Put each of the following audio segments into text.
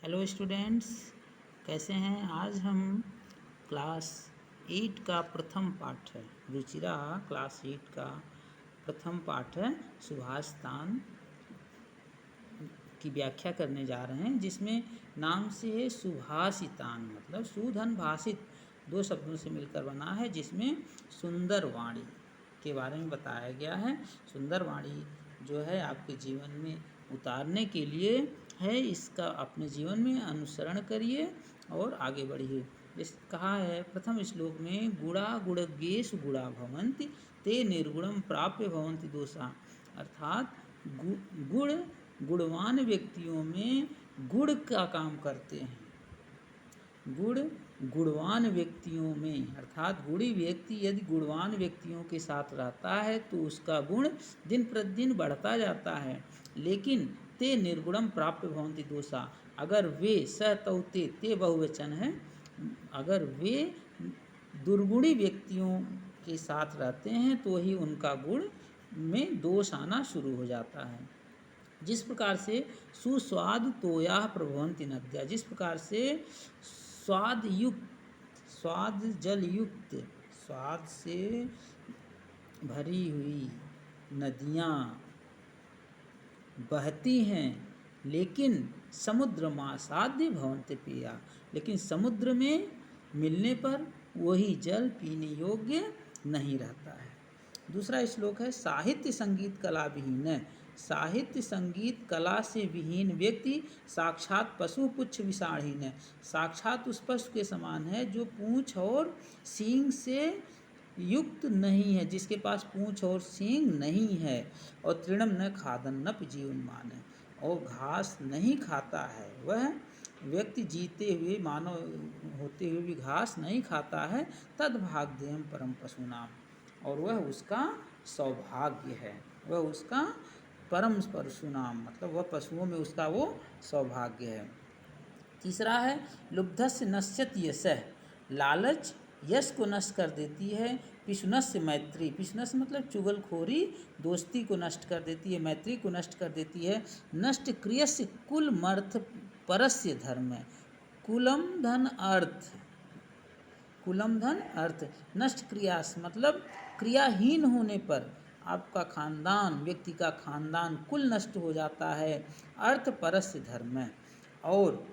Hello students, कैसे हैं। आज हम क्लास 8 का प्रथम पाठ है, रुचिरा क्लास 8 का प्रथम पाठ है सुभाषतान की व्याख्या करने जा रहे हैं, जिसमें नाम से है सुभाषितान, मतलब सुधन भाषित दो शब्दों से मिलकर बना है, जिसमें सुंदर वाणी के बारे में बताया गया है। सुंदर वाणी जो है आपके जीवन में उतारने के लिए है, इसका अपने जीवन में अनुसरण करिए और आगे बढ़िए। इस कहा है प्रथम श्लोक में, गुणा गुणज्ञेश गुणा भवन्ति ते निर्गुणम प्राप्य भवन्ति दोषा, अर्थात गुण गुणवान व्यक्तियों में गुण का काम करते हैं। गुण गुणवान व्यक्तियों में, अर्थात गुणी व्यक्ति यदि गुणवान व्यक्तियों के साथ रहता है तो उसका गुण दिन प्रतिदिन बढ़ता जाता है। लेकिन ते निर्गुणम प्राप्य भवन्ति दोषा, अगर वे सतौते ते बहुवचन है, अगर वे दुर्गुणी व्यक्तियों के साथ रहते हैं तो ही उनका गुण में दोष आना शुरू हो जाता है। जिस प्रकार से सुस्वाद तोया प्रभवंती नद्या, जिस प्रकार से स्वाद युक्त, स्वाद जल युक्त, स्वाद से भरी हुई नदियाँ बहती हैं, लेकिन समुद्र मासाद्य भवन्ति पिया, लेकिन समुद्र में मिलने पर वही जल पीने योग्य नहीं रहता है। दूसरा श्लोक है, साहित्य संगीत कला विहीन, साहित्य संगीत कला से विहीन व्यक्ति साक्षात पशु पुच्छ विषाणहीन है, साक्षात उस पशु के समान है जो पूंछ और सींग से युक्त नहीं है, जिसके पास पूंछ और सींग नहीं है, और तृणम न खादन न जीवनमान है, और घास नहीं खाता है। वह व्यक्ति जीते हुए मानव होते हुए भी घास नहीं खाता है। तद भाग्यम परम पशुनाम, और वह उसका सौभाग्य है, वह उसका परम परशुनाम, मतलब वह पशुओं में उसका वो सौभाग्य है। तीसरा है, लुब्धस्य नश्यति यशः, लालच यश को नष्ट कर देती है। पिशुनस्य मैत्री, पिशुनस्य मतलब चुगलखोरी दोस्ती को नष्ट कर देती है, मैत्री को नष्ट कर देती है। नष्ट क्रियस्य कुल मर्थ परस्य धर्म, कुलम धन अर्थ, कुलम धन अर्थ, नष्ट क्रियास मतलब क्रियाहीन होने पर आपका खानदान, व्यक्ति का खानदान कुल नष्ट हो जाता है। अर्थ परस्य धर्म, और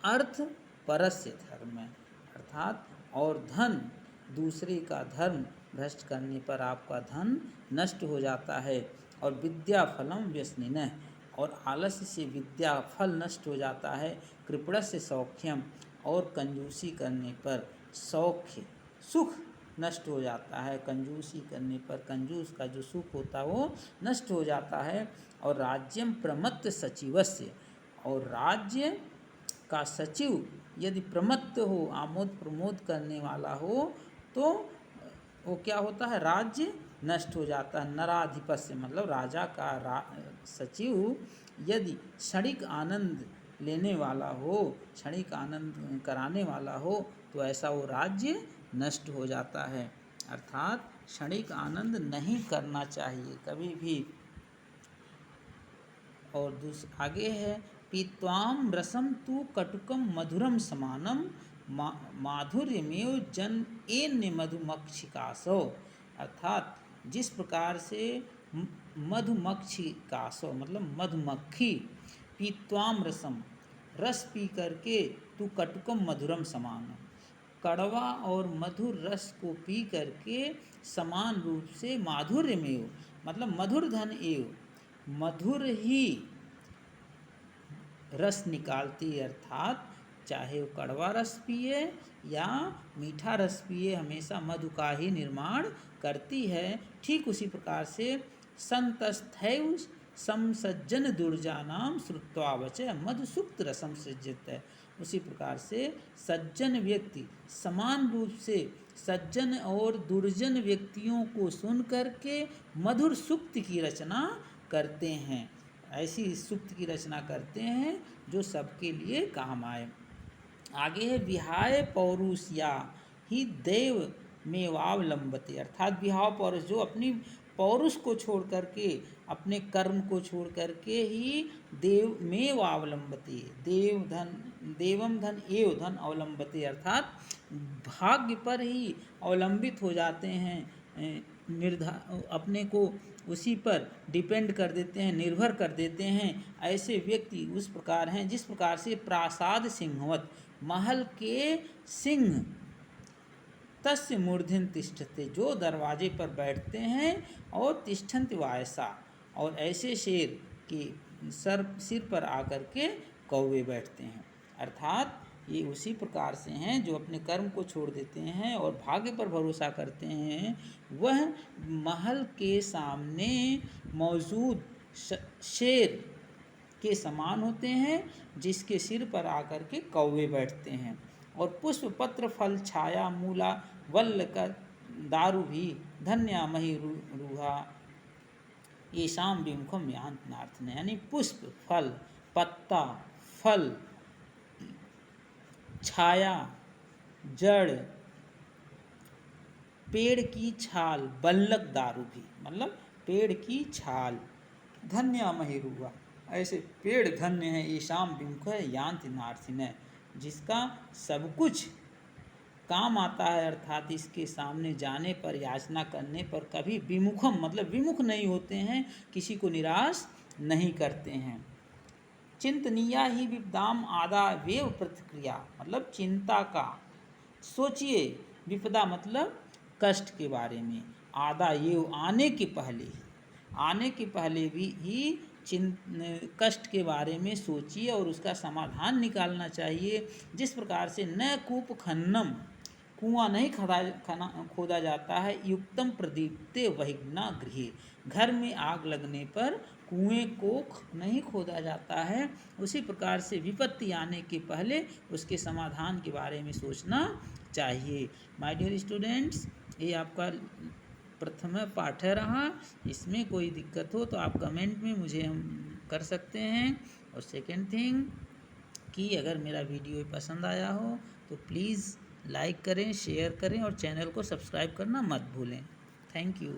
अर्थ परस्य धर्म, अर्थात और धन, दूसरे का धर्म भ्रष्ट करने पर आपका धन नष्ट हो जाता है। और विद्या फलम व्यसनिनः, और आलस्य से विद्या फल नष्ट हो जाता है। कृपणस्य सौख्यम, और कंजूसी करने पर सौख्य सुख नष्ट हो जाता है, कंजूसी करने पर कंजूस का जो सुख होता है वो नष्ट हो जाता है। और राज्यम प्रमत्त सचिवस्य, और राज्य का सचिव यदि प्रमत्त हो, आमोद प्रमोद करने वाला हो, तो वो क्या होता है, राज्य नष्ट हो जाता है। नराधिपस्य मतलब राजा का सचिव यदि क्षणिक आनंद लेने वाला हो, क्षणिक आनंद कराने वाला हो, तो ऐसा वो राज्य नष्ट हो जाता है। अर्थात क्षणिक आनंद नहीं करना चाहिए कभी भी। और आगे है, पीत्वाम रसम तु कटुकम मधुरम समानम माधुर्यमेव जन एन्य मधुमक्षिकासो, अर्थात जिस प्रकार से मधुमक्षिकासो मतलब मधुमक्खी, पीत्वाम रसम रस पी करके, तु कटुकम मधुरम समानम कड़वा और मधुर रस को पी करके समान रूप से माधुर्यमेव मतलब मधुर धन एव, मधुर ही रस निकालती, अर्थात चाहे वो कड़वा रस पिए या मीठा रस पिए, हमेशा मधु का ही निर्माण करती है। ठीक उसी प्रकार से संतस्थैव समसज्जन दुर्जानाम श्रुत्वा वचः मधुसुक्त रसम सृज्यत है, उसी प्रकार से सज्जन व्यक्ति समान रूप से सज्जन और दुर्जन व्यक्तियों को सुन करके मधुर सूक्त की रचना करते हैं, ऐसी सूक्त की रचना करते हैं जो सबके लिए काम आए। आगे है, विहाय पौरुषया ही देव मेवावलंबते, अर्थात विहाव पौरुष जो अपनी पौरुष को छोड़ करके, अपने कर्म को छोड़ करके ही देवमेव अवलंबते, देवम धन एव धन अवलंबते, अर्थात भाग्य पर ही अवलंबित हो जाते हैं, अपने को उसी पर डिपेंड कर देते हैं, निर्भर कर देते हैं। ऐसे व्यक्ति उस प्रकार हैं जिस प्रकार से प्रासाद सिंहवत, महल के सिंह, तस्य मूर्धन तिष्ठते, जो दरवाजे पर बैठते हैं, और तिष्ठन्ति वायसा, और ऐसे शेर के सिर पर आकर के कौवे बैठते हैं। अर्थात ये उसी प्रकार से हैं जो अपने कर्म को छोड़ देते हैं और भाग्य पर भरोसा करते हैं। वह महल के सामने मौजूद शेर के समान होते हैं, जिसके सिर पर आकर के कौवे बैठते हैं। और पुष्प पत्र फल छाया मूला वल्ल का दारु भी धन्या मही रूहा ये शाम विमुखम यान्त, यानी पुष्प, फल, पत्ता, फल, छाया, जड़, पेड़ की छाल, बल्लक दारू भी, मतलब पेड़ की छाल, धन्या महिरुआ, ऐसे पेड़ धन्य है, ये शाम विमुख है, यान्ति नार्थिन, जिसका सब कुछ काम आता है, अर्थात इसके सामने जाने पर, याचना करने पर कभी विमुखम मतलब विमुख नहीं होते हैं, किसी को निराश नहीं करते हैं। चिंतनीया ही विपदाम आदा वेव प्रतिक्रिया, मतलब चिंता का सोचिए, विपदा मतलब कष्ट के बारे में, आदा ये आने के पहले भी ही कष्ट के बारे में सोचिए और उसका समाधान निकालना चाहिए। जिस प्रकार से न कूप खन्नम, कुआं नहीं खोदा जाता है, युक्तम प्रदीप्ते वहिग्ना गृहे, घर में आग लगने पर कुएं को नहीं खोदा जाता है, उसी प्रकार से विपत्ति आने के पहले उसके समाधान के बारे में सोचना चाहिए। माय डियर स्टूडेंट्स, ये आपका प्रथम पाठ रहा, इसमें कोई दिक्कत हो तो आप कमेंट में मुझे हम कर सकते हैं। और सेकंड थिंग कि अगर मेरा वीडियो पसंद आया हो तो प्लीज़ लाइक करें, शेयर करें और चैनल को सब्सक्राइब करना मत भूलें। Thank you.